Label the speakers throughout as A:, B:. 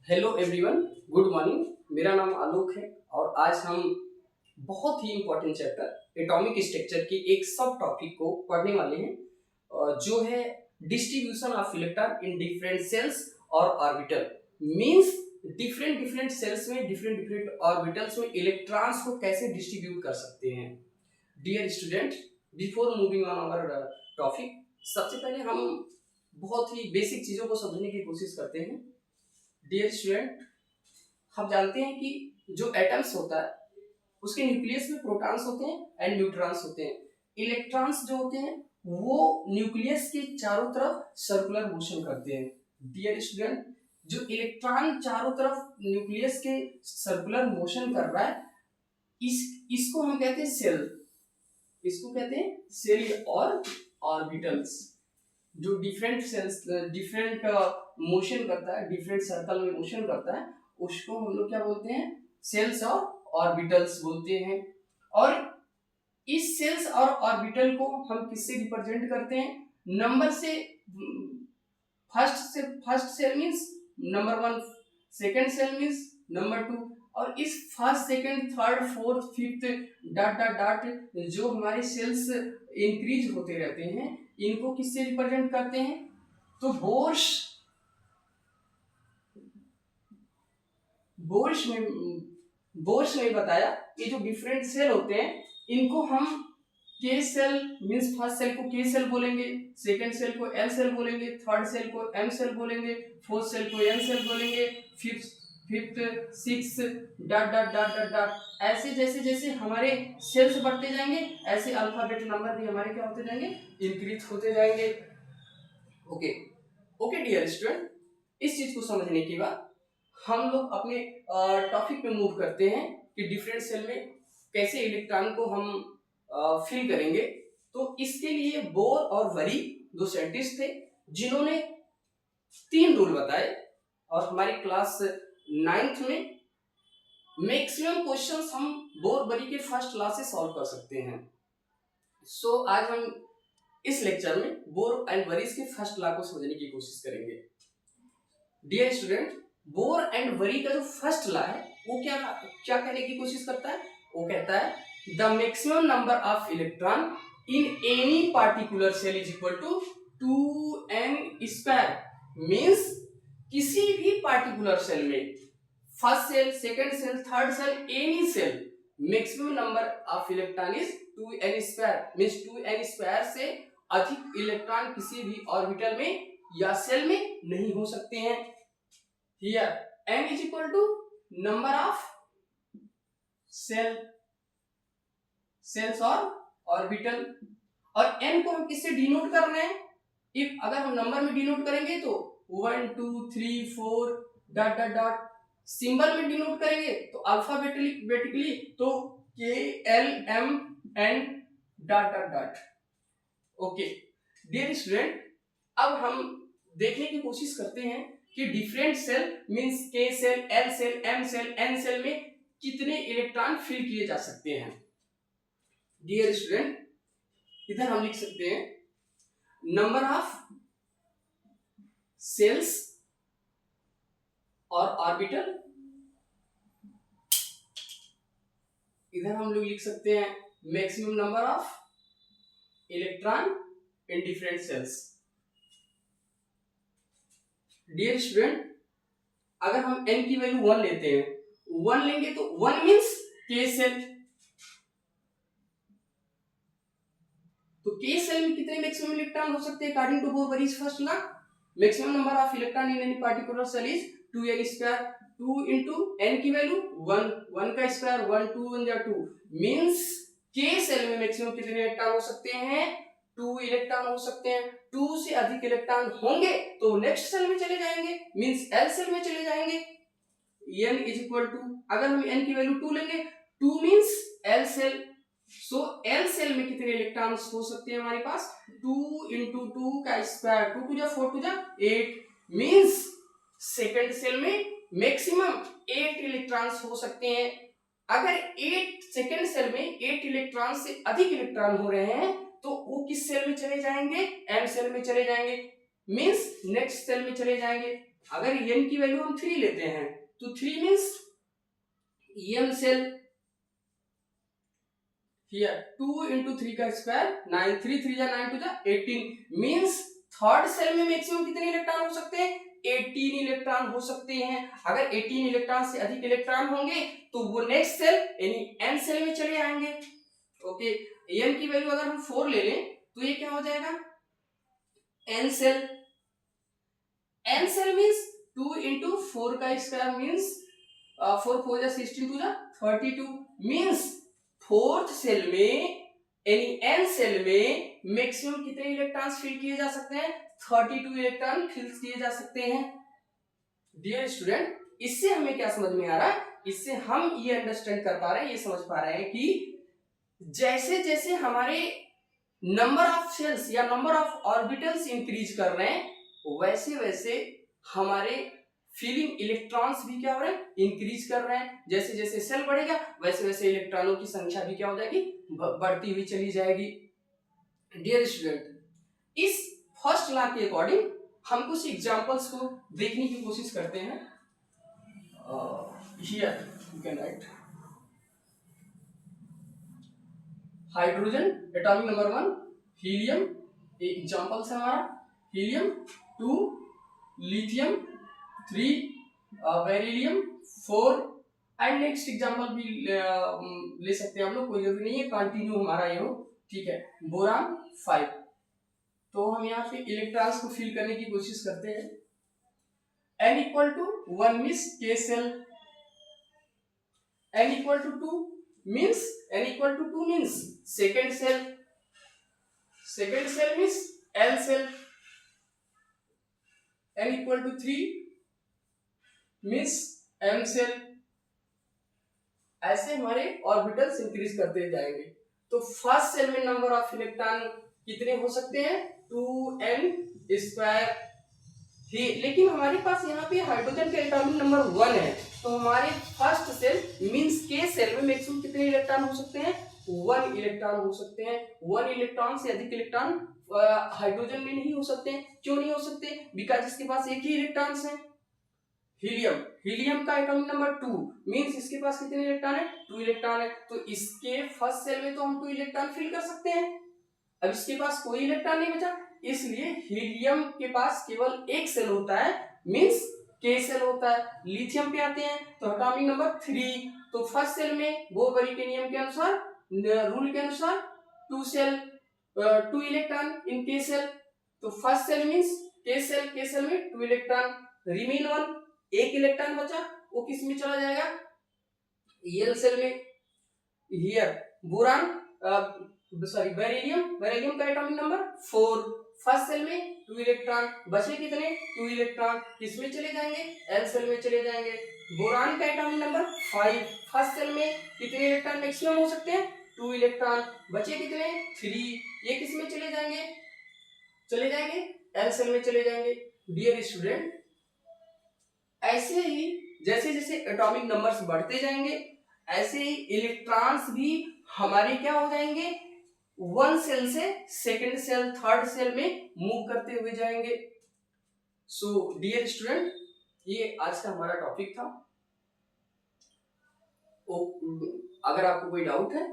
A: Hello everyone, good morning. मेरा नाम आलोक है और आज हम बहुत ही इम्पोर्टेंट चैप्टर एटॉमिक स्ट्रक्चर के एक सब टॉपिक को पढ़ने वाले हैं, जो है distribution of electron in different shells और orbital. Means different different shells में डिफरेंट डिफरेंट ऑर्बिटल्स में इलेक्ट्रॉन्स को कैसे डिस्ट्रीब्यूट कर सकते हैं। Dear student, before moving on our topic, सबसे पहले हम बहुत ही बेसिक चीज़ों को समझने की कोशिश करते हैं। डियर स्टूडेंट, हम जानते हैं कि जो एटम्स होता है उसके न्यूक्लियस में प्रोटॉन्स होते हैं एंड न्यूट्रॉन्स होते हैं। इलेक्ट्रॉन्स जो होते हैं वो न्यूक्लियस के चारों तरफ सर्कुलर मोशन करते हैं। डियर स्टूडेंट, जो इलेक्ट्रॉन चारों तरफ न्यूक्लियस के सर्कुलर मोशन कर रहा है, इसको हम कहते हैं सेल। इसको कहते हैं सेल और ऑर्बिटल्स। जो डिफरेंट सेल्स डिफरेंट मोशन करता है, डिफरेंट सर्कल में मोशन करता है, उसको हम लोग क्या बोलते हैं? सेल्स और ऑर्बिटल्स बोलते हैं। और इस सेल्स और ऑर्बिटल को हम किससे रिप्रेजेंट करते हैं? नंबर से। First cell means number 1, second cell means number 2, और इस first second third fourth fifth dot dot dot जो हमारे सेल्स इंक्रीज होते रहते हैं, इनको किससे रिप्रेजेंट करते हैं? तो बोर्स में बताया कि जो डिफरेंट सेल होते हैं इनको हम के सेल मींस फर्स्ट सेल को के सेल बोलेंगे, सेकंड सेल को एल सेल बोलेंगे, थर्ड सेल को एम सेल बोलेंगे, फोर्थ सेल को एन सेल बोलेंगे, fifth six dot dot dot dot dot. ऐसे जैसे जैसे हमारे सेल्स बढ़ते जाएंगे, ऐसे अल्फाबेट नंबर भी हमारे क्या होते जाएंगे? इंक्रीज होते जाएंगे। ओके ओके डियर स्टूडेंट, इस चीज को समझने के बाद हम लोग अपने टॉपिक पे मूव करते हैं कि डिफरेंट सेल में कैसे इलेक्ट्रॉन को हम फिल करेंगे। तो इसके लिए बोर और वरी दो साइंटिस्ट थे जिन्होंने 3 रूल बताए, और हमारी क्लास 9th में मैक्सिमम क्वेश्चंस हम बोर वरी के फर्स्ट लॉ से सॉल्व कर सकते हैं। सो आज हम इस लेक्चर में बोर एंड वरीज के फर्स्ट लॉ को समझने की कोशिश करेंगे। Dear student, Bohr and Bury का जो फर्स्ट लॉ है वो क्या क्या कहने की कोशिश करता है? वो कहता है the maximum number of electron in any particular cell is equal to 2n²। Means किसी भी पार्टिकुलर सेल में, first cell, second cell, third cell, any cell, maximum number of electron is 2n²। Means 2n² से अधिक electron किसी भी orbital में या cell में नहीं हो सकते हैं। Here n is equal to number of cells और ऑर्बिटल। और n को हम किससे डिनोट कर रहे हैं? इफ अगर हम नंबर में डिनोट करेंगे तो 1 2 3 4 डॉट डॉट डॉट। सिंबल में डिनोट करेंगे तो अल्फाबेटिकली तो k l m n dot dot dot. Okay dear student, अब हम देखने की कोशिश करते हैं कि different cell means K cell, L cell, M cell, N cell में कितने इलेक्ट्रॉन फिल किए जा सकते हैं। डियर स्टूडेंट, इधर हम लिख सकते हैं नंबर ऑफ सेल्स और ऑर्बिटल। इधर हम लोग लिख सकते हैं maximum number of electron in different cells. Dear student, अगर हम n की वैल्यू 1 लेते हैं, 1 लेंगे तो 1 मींस k सेल। तो k सेल में कितने मैक्सिमम इलेक्ट्रॉन हो सकते हैं according to Bohr Bury's first law? Maximum number of electron in any particular cell is 2n²। 2 into n की वैल्यू 1, 1 का स्क्वायर 1, 2 1 जा 2, मींस k सेल में मैक्सिमम कितने इलेक्ट्रॉन हो सकते हैं? 2 इलेक्ट्रॉन हो सकते हैं। 2 से अधिक इलेक्ट्रॉन होंगे तो नेक्स्ट सेल में चले जाएंगे, मींस एल सेल में चले जाएंगे। n इज इक्वल टू, अगर हम n की वैल्यू 2 लेंगे, 2 means L cell. So L cell में कितने इलेक्ट्रॉन्स हो सकते हैं हमारे पास? 2 into 2 का स्क्वायर 2 2 जा 4 2 जा 8, मींस सेकंड सेल में मैक्सिमम 8 इलेक्ट्रॉन्स हो सकते हैं। अगर 8 सेकंड सेल में 8 इलेक्ट्रॉन से अधिक इलेक्ट्रॉन हो रहे हैं तो वो किस सेल में चले जाएंगे? एम सेल में चले जाएंगे, मींस नेक्स्ट सेल में चले जाएंगे। अगर n की वैल्यू हम 3 लेते हैं तो 3 means m cell here 2 into 3 का स्क्वायर 9 3 3 जा 9 2 जा 18 मींस थर्ड सेल में मैक्सिमम कितने इलेक्ट्रॉन हो सकते हैं 18 इलेक्ट्रॉन हो सकते हैं। अगर 18 इलेक्ट्रॉन से अधिक इलेक्ट्रॉन होंगे तो वो नेक्स्ट सेल यानी n सेल में चले आएंगे। ओके, n की वैल्यू अगर हम 4 ले लें तो ये क्या हो जाएगा n cell. n cell means 2 into 4 का स्क्वायर मींस 4 4 जा 16 2 जा 32 मींस फोर्थ सेल में यानी n सेल में मैक्सिमम कितने इलेक्ट्रॉन्स फिल किए जा सकते हैं 32 इलेक्ट्रॉन फिल किए जा सकते हैं। डियर स्टूडेंट, इससे हमें क्या समझ में आ रहा है, इससे हम ये अंडरस्टैंड कर पा रहे हैं, ये समझ पा रहे हैं कि जैसे जैसे हमारे नंबर ऑफ सेल्स या नंबर ऑफ ऑर्बिटल्स इंक्रीज कर रहे हैं वैसे वैसे हमारे फीलिंग इलेक्ट्रॉन्स भी क्या हो रहे हैं इंक्रीज कर रहे हैं। जैसे जैसे सेल बढ़ेगा वैसे वैसे इलेक्ट्रॉनों की संख्या भी क्या हो जाएगी बढ़ती हुई चली जाएगी। डियर स्टूडेंट, इस फर्स्ट लॉ के अकॉर्डिंग हम कुछ एग्जांपल्स को देखने की कोशिश करते हैं। Here you can write hydrogen atomic number 1 helium, एक एग्जांपल है हमारा helium 2 lithium 3 beryllium 4 and next example भी ले सकते हैं हम लोग, कोई जरूरी नहीं है कंटिन्यू हमारा ये हो, ठीक है। बोरान 5। तो हम यहाँ पे इलेक्ट्रॉन्स को फिल करने की कोशिश करते हैं। n equal to 1 means k cell, n equal to 2 means n equal to 2 means second cell, second cell means l cell, n equal to 3 means m cell. ऐसे हमारे ऑर्बिटल्स इंक्रीज करते जाएंगे। तो फर्स्ट सेल में number of electron कितने हो सकते हैं 2n स्क्वायर ही, लेकिन हमारे पास यहाँ पे हाइड्रोजन का एटॉमिक नंबर 1 है तो हमारे first cell means K cell में मैक्सिमम कितने इलेक्ट्रॉन हो सकते हैं 1 इलेक्ट्रॉन हो सकते हैं। 1 इलेक्ट्रॉन से अधिक इलेक्ट्रॉन हाइड्रोजन में नहीं हो सकते। क्यों नहीं हो सकते? बिकॉज इसके पास एक ही इलेक्ट्रॉन्स है। हीलियम, हीलियम का एटॉमिक नंबर 2 मींस इसके पास कितने इलेक्ट्रॉन है 2 इलेक्ट्रॉन है, तो इसके फर्स्ट सेल में तो हम 2 इलेक्ट्रॉन फिल कर सकते हैं। अब इसके पास कोई इलेक्ट्रॉन नहीं बचा, इसलिए हीलियम के पास केवल एक सेल होता है मींस के सेल होता है। लिथियम पे आते हैं तो एटॉमिक नंबर 3, तो फर्स्ट सेल में बोर-बरी के नियम के अनुसार रूल के अनुसार 2 सेल 2 इलेक्ट्रॉन इन के सेल, तो first cell means K cell में 2 इलेक्ट्रॉन, रिमेन 1 एक इलेक्ट्रॉन बचा वो किस में चला जाएगा एल सेल में। हियर बोरान सॉरी बेरिलियम का एटॉमिक नंबर 4, फर्स्ट सेल में 2 इलेक्ट्रॉन बचे कितने 2 इलेक्ट्रॉन किस में चले जाएंगे एल सेल में चले जाएंगे। बोरान का एटॉमिक नंबर 5, फर्स्ट सेल में कितने इलेक्ट्रॉन मैक्सिमम हो सकते हैं 2 इलेक्ट्रॉन बचे कितने 3, ये किस में चले जाएंगे एल सेल में चले जाएंगे। डियर स्टूडेंट, ऐसे ही जैसे जैसे एटॉमिक नंबर्स बढ़ते जाएंगे ऐसे ही इलेक्ट्रॉन्स भी हमारे क्या हो जाएंगे 1 सेल से सेकंड सेल थर्ड सेल में मूव करते हुए जाएंगे। सो डियर स्टूडेंट, ये आज का हमारा टॉपिक था। अगर आपको कोई डाउट है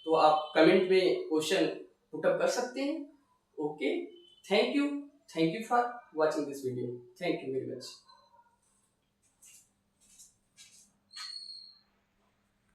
A: तो आप कमेंट में क्वेश्चन पुट अप कर सकते हैं। Okay, thank you for watching this video, thank you very much.